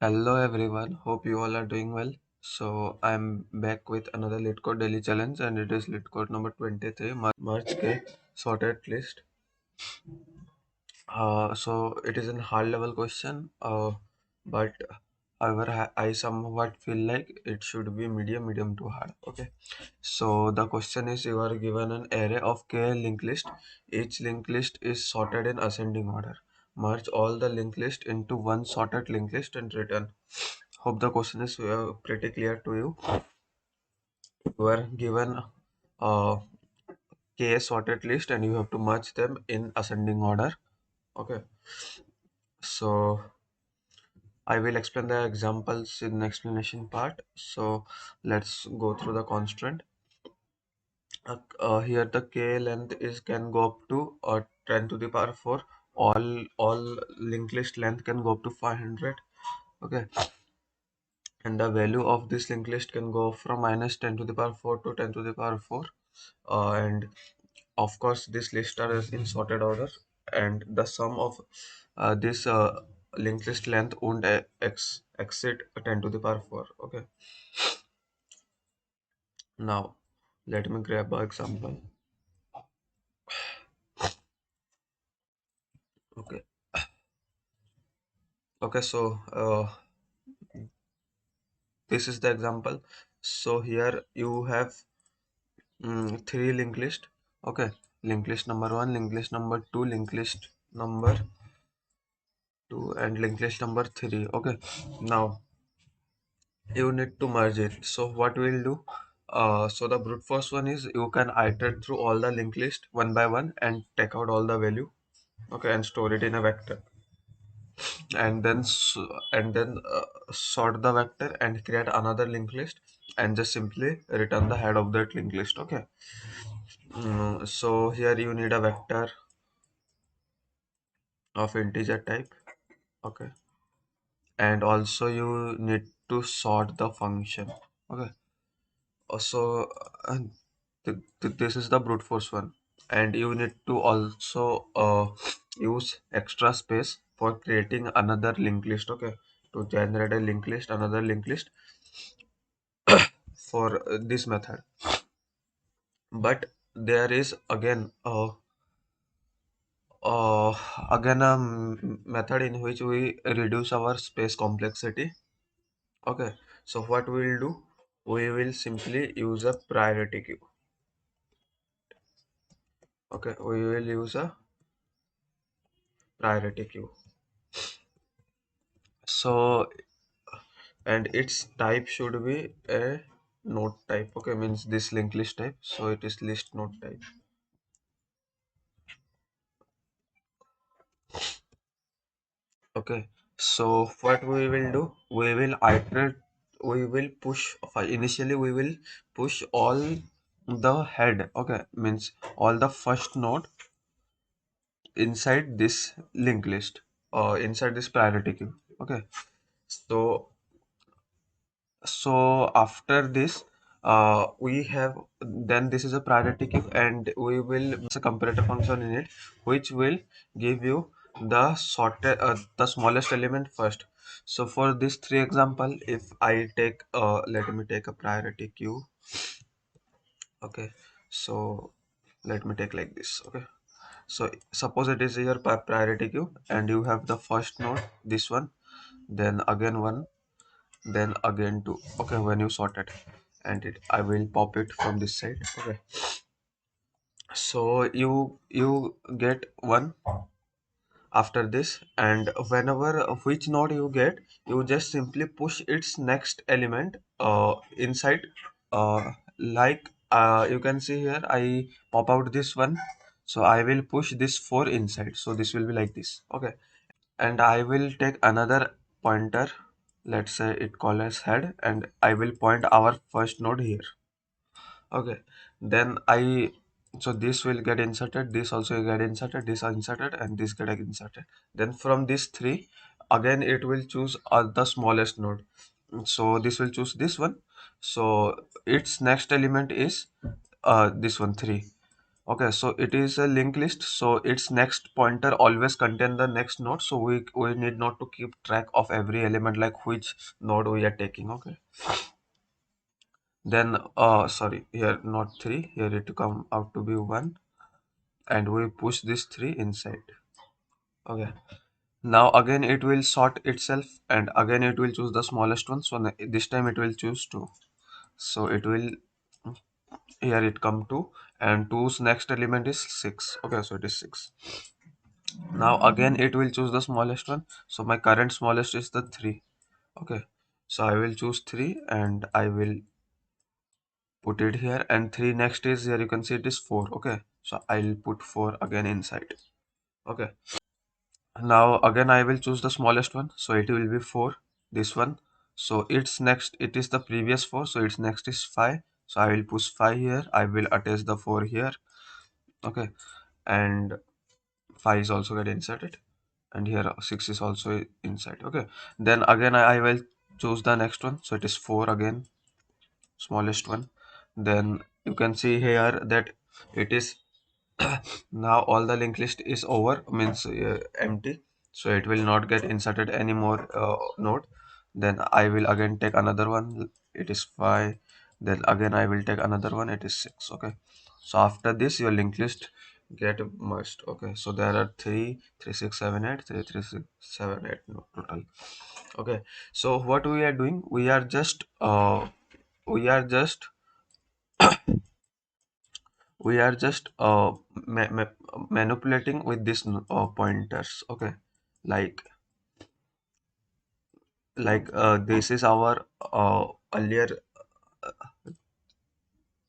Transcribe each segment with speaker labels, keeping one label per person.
Speaker 1: Hello everyone, hope you all are doing well. So I'm back with another Leetcode Daily Challenge and it is Leetcode number 23, merge के sorted list. So it is a hard level question, but however I somewhat feel like it should be medium to hard. Okay. So the question is you are given an array of k linked list. Each linked list is sorted in ascending order. Merge all the linked list into one sorted linked list and return. Hope the question is pretty clear to you. You are given a k sorted list and you have to merge them in ascending order. Okay, so I will explain the examples in the explanation part. So let's go through the constraint. Here the k length is can go up to 10 to the power 4. All linked list length can go up to 500. Okay, and the value of this linked list can go from minus 10 to the power 4 to 10 to the power 4. And of course this list are in sorted order, and the sum of this linked list length won't exceed 10 to the power 4. Okay, now let me grab an example. Okay, so this is the example. So here you have three linked list. Okay, linked list number 1, linked list number 2, linked list number 2 and linked list number 3. Okay, now you need to merge it. So what we'll do, so the brute force one is you can iterate through all the linked list one by one and take out all the value. Okay, and store it in a vector, and then sort the vector and create another linked list and just simply return the head of that linked list. Okay, so here you need a vector of integer type. Okay, and also you need to sort the function. Okay, so uh, this is the brute force one, and you need to also use extra space for creating another linked list. Okay, to generate a linked list, another linked list for this method. But there is uh, again a method in which we reduce our space complexity. Okay, so what we will do, we will simply use a priority queue. Okay, we will use a priority queue. So, and its type should be a node type. Okay, means this linked list type. So it is list node type. Okay, so what we will do, we will iterate, we will push, initially we will push all the head. Okay, means all the first node inside this linked list, inside this priority queue. Okay, so after this we have, then this is a priority queue and we will use a comparator function in it which will give you the sorted the smallest element first. So for this three example, if I take let me take a priority queue. Okay, so let me take like this. Okay, so suppose it is your priority queue and you have the first node, this one, then again one, then again two. Okay, when you sort it, and it I will pop it from this side. Okay, so you get one after this, and whenever which node you get, you just simply push its next element inside. Like you can see here, I pop out this one, so I will push this 4 inside, so this will be like this. Okay, and I will take another pointer, let's say it call as head, and I will point our first node here. Okay, then I, so this will get inserted, this also will get inserted, this are inserted, and this get inserted. Then from these three, again it will choose the smallest node, so this will choose this one, so its next element is this one 3. Okay, so it is a linked list, so its next pointer always contain the next node, so we need not to keep track of every element like which node we are taking. Okay, then sorry, here not 3, here it come out to be 1, and we push this 3 inside. Okay, now again it will sort itself, and again it will choose the smallest one, so this time it will choose 2. So it will, here it come 2, and 2's next element is 6. Okay, so it is 6. Now again it will choose the smallest one, so my current smallest is the 3. Okay, so I will choose 3 and I will put it here, and 3 next is here, you can see it is 4. Okay, so I'll put 4 again inside. Okay, now again I will choose the smallest one, so it will be 4, this one. So its next, it is the previous 4, so its next is 5, so I will push 5 here, I will attach the 4 here. Okay, and 5 is also get inserted, and here 6 is also inside. Okay, then again I will choose the next one, so it is 4 again, smallest one. Then you can see here that it is now all the linked list is over, means empty, so it will not get inserted any more node. Then I will again take another one, it is 5. Then again I will take another one, it is 6. Okay, so after this your linked list get merged. Okay, so there are 3 3 6 7 8 3 3 6 7 8 no, total. Okay, so what we are doing, we are just manipulating with these pointers. Okay, like this is our earlier,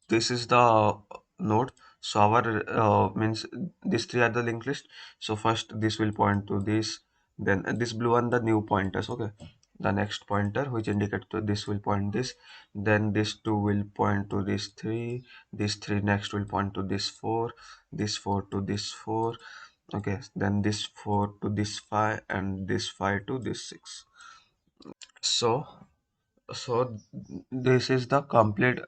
Speaker 1: this is the node, so our means these three are the linked list. So first this will point to this, then this blue one the new pointers. Okay, the next pointer which indicate to this will point this, then this 2 will point to this 3, this 3 next will point to this 4, this 4 to this 4. Okay, then this 4 to this 5, and this 5 to this 6. So this is the complete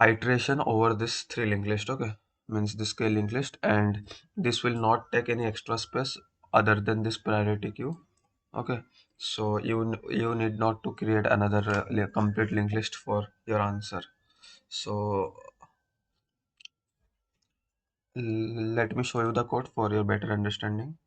Speaker 1: iteration over this 3 linked list. Okay, means this scale linked list, and this will not take any extra space other than this priority queue. Okay, so you need not to create another complete linked list for your answer. So let me show you the code for your better understanding.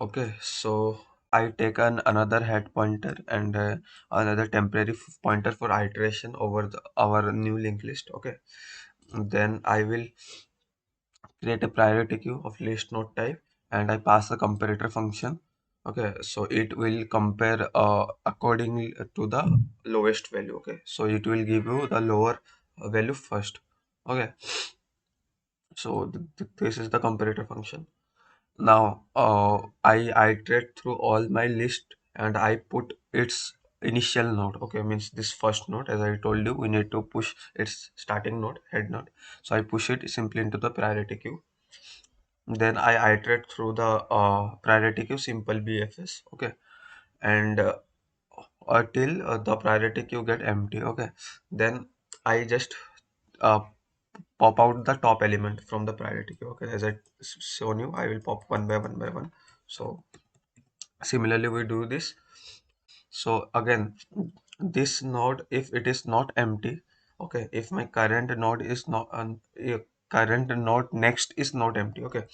Speaker 1: Okay, so I take another head pointer and another temporary pointer for iteration over our new linked list. Okay, then I will create a priority queue of list node type, and I pass the comparator function. Okay, so it will compare according to the lowest value. Okay, so it will give you the lower value first. Okay, so this is the comparator function. Now I iterate through all my list, and I put its initial node. Okay, means this first node, as I told you, we need to push its starting node, head node. So I push it simply into the priority queue. Then I iterate through the priority queue, simple BFS. Okay, and till the priority queue get empty. Okay, then I just uh, pop out the top element from the priority queue. Okay, as I shown you, I will pop one by one by one. So similarly we do this. So again, this node, if it is not empty, okay, if my current node is not current node next is not empty. Okay,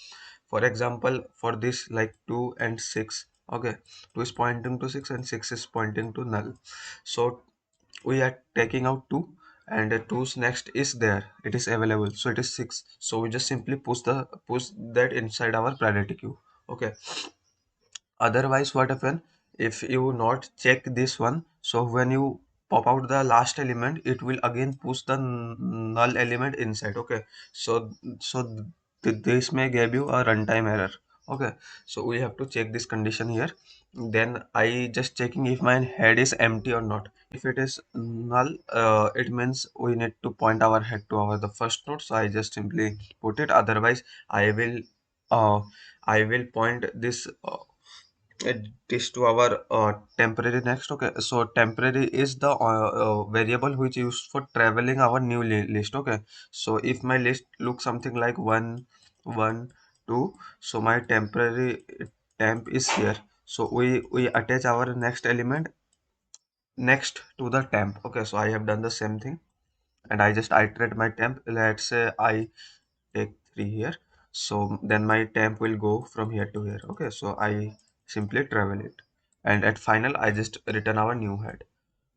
Speaker 1: for example, for this like 2 and 6. Okay, 2 is pointing to 6 and 6 is pointing to null. So we are taking out 2, and 2's next is there, it is available, so it is 6. So we just simply push that inside our priority queue. Okay, otherwise what happen, if you not check this one, so when you pop out the last element, it will again push the null element inside. Okay, so this may give you a runtime error. Okay, so we have to check this condition here. Then I just checking if my head is empty or not. If it is null, it means we need to point our head to our the first node, so I just simply put it. Otherwise I will uh, I will point this add this to our temporary next. Okay, so temporary is the variable which used for traveling our new list. Okay, so if my list looks something like 1 1 2, so my temporary temp is here. So we attach our next element next to the temp. Okay, so I have done the same thing, and I just iterate my temp. Let's say I take 3 here, so then my temp will go from here to here. Okay, so I simply travel it, and at final I just return our new head.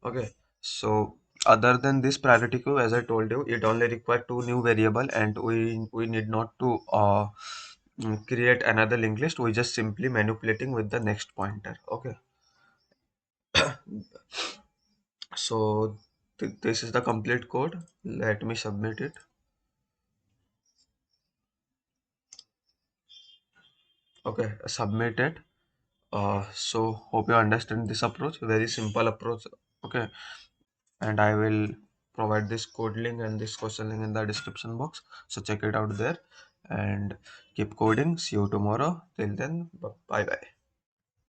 Speaker 1: Okay, so other than this priority queue, as I told you, it only require two new variable, and we need not to create another linked list. We just simply manipulating with the next pointer. Okay, so this is the complete code. Let me submit it. Okay, submit it. So hope you understand this approach, very simple approach. Okay, and I will provide this code link and this question link in the description box. So check it out there and keep coding. See you tomorrow. Till then, bye bye.